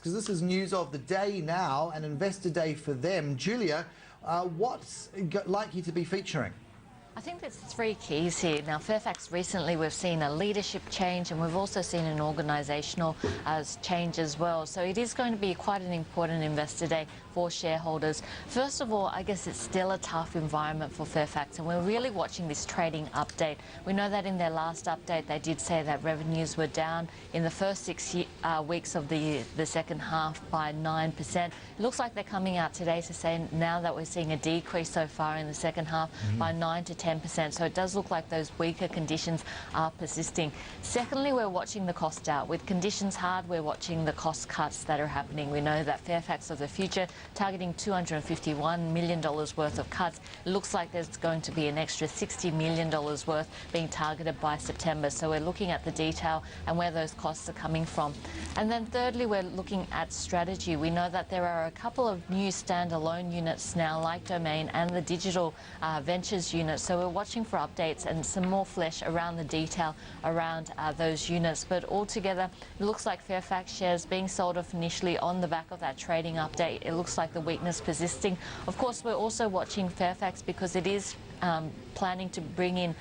because this is news of the day now, an investor day for them. Julia, what's likely to be featuring? I think there's three keys here. Now, Fairfax recently we've seen a leadership change and we've also seen an organisational change as well. So it is going to be quite an important investor day for shareholders. First of all, I guess it's still a tough environment for Fairfax and we're really watching this trading update. We know that in their last update they did say that revenues were down in the first 6 weeks of the second half by 9%. It looks like they're coming out today to say now that we're seeing a decrease so far in the second half by 9 to 10%, so it does look like those weaker conditions are persisting. Secondly, we're watching the cost out. With conditions hard, we're watching the cost cuts that are happening. We know that Fairfax of the future targeting $251 million worth of cuts. It looks like there's going to be an extra $60 million worth being targeted by September. So we're looking at the detail and where those costs are coming from. And then thirdly, we're looking at strategy. We know that there are a couple of new standalone units now, like Domain and the digital ventures unit. So we're watching for updates and some more flesh around the detail around those units. But altogether, it looks like Fairfax shares being sold off initially on the back of that trading update. It looks like the weakness persisting. Of course, we're also watching Fairfax because it is planning to bring in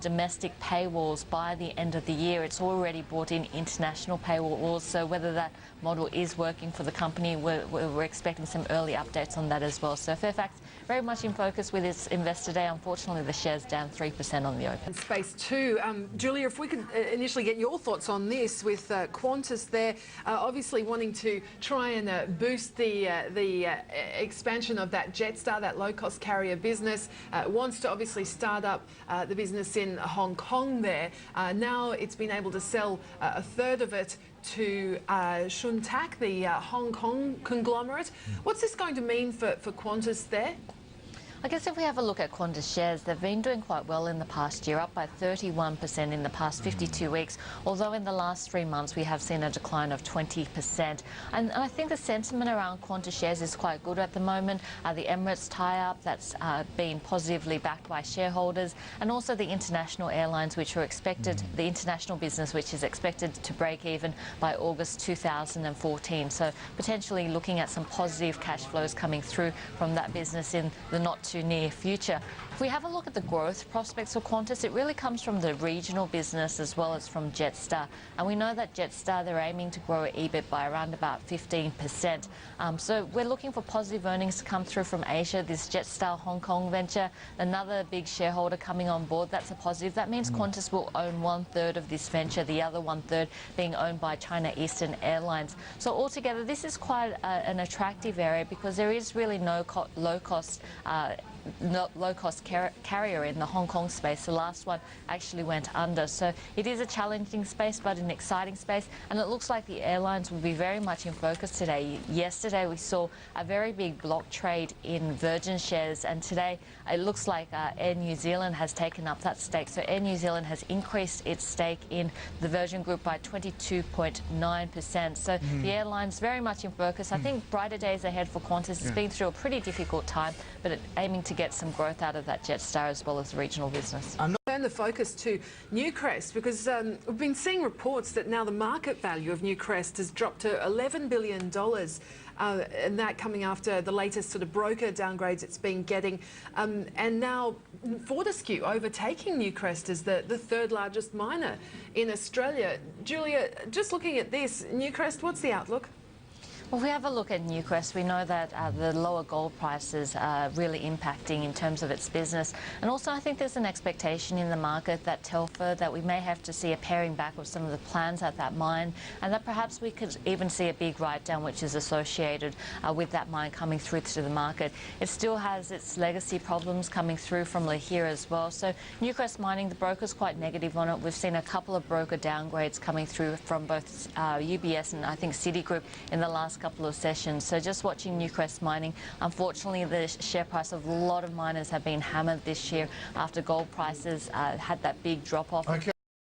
domestic paywalls by the end of the year. It's already brought in international paywalls, so whether that model is working for the company, we're expecting some early updates on that as well. So Fairfax very much in focus with its investor day. Unfortunately, the share's down 3% on the open. Space too. Julia, if we could initially get your thoughts on this with Qantas there, obviously wanting to try and boost the expansion of that Jetstar, that low-cost carrier business, wants to obviously start up the business in Hong Kong there. Now it's been able to sell a third of it to Shuntak, the Hong Kong conglomerate. What's this going to mean for Qantas there? I guess if we have a look at Qantas shares, they've been doing quite well in the past year, up by 31% in the past 52 weeks, although in the last 3 months we have seen a decline of 20%. And I think the sentiment around Qantas shares is quite good at the moment. The Emirates tie-up, that's been positively backed by shareholders, and also the international airlines, which are expected, the international business, which is expected to break even by August 2014. So potentially looking at some positive cash flows coming through from that business in the not too near future. If we have a look at the growth prospects for Qantas, it really comes from the regional business as well as from Jetstar. And we know that Jetstar, they're aiming to grow EBIT by around about 15%. So we're looking for positive earnings to come through from Asia. This Jetstar Hong Kong venture, another big shareholder coming on board, that's a positive. That means Qantas will own 1/3 of this venture, the other 1/3 being owned by China Eastern Airlines. So altogether, this is quite an attractive area because there is really no low-cost carrier in the Hong Kong space. The last one actually went under. So it is a challenging space, but an exciting space. And it looks like the airlines will be very much in focus today. Yesterday, we saw a very big block trade in Virgin shares. And today, it looks like Air New Zealand has taken up that stake. So Air New Zealand has increased its stake in the Virgin Group by 22.9%. So the airline's very much in focus. I think brighter days ahead for Qantas. It's been through a pretty difficult time, but aiming to get some growth out of that Jetstar as well as the regional business. Turn the focus to Newcrest because we've been seeing reports that now the market value of Newcrest has dropped to $11 billion, and that coming after the latest sort of broker downgrades it's been getting, and now Fortescue overtaking Newcrest as the third largest miner in Australia. Julia, just looking at this, Newcrest, what's the outlook? Well, if we have a look at Newcrest, we know that the lower gold prices are really impacting in terms of its business. And also, I think there's an expectation in the market that Telfer, that we may have to see a paring back of some of the plans at that mine, and that perhaps we could even see a big write-down which is associated with that mine coming through to the market. It still has its legacy problems coming through from Lihir as well. So Newcrest Mining, the broker's quite negative on it. We've seen a couple of broker downgrades coming through from both UBS and I think Citigroup in the last couple of sessions. So just watching Newcrest Mining, unfortunately the share price of a lot of miners have been hammered this year after gold prices had that big drop off. Okay.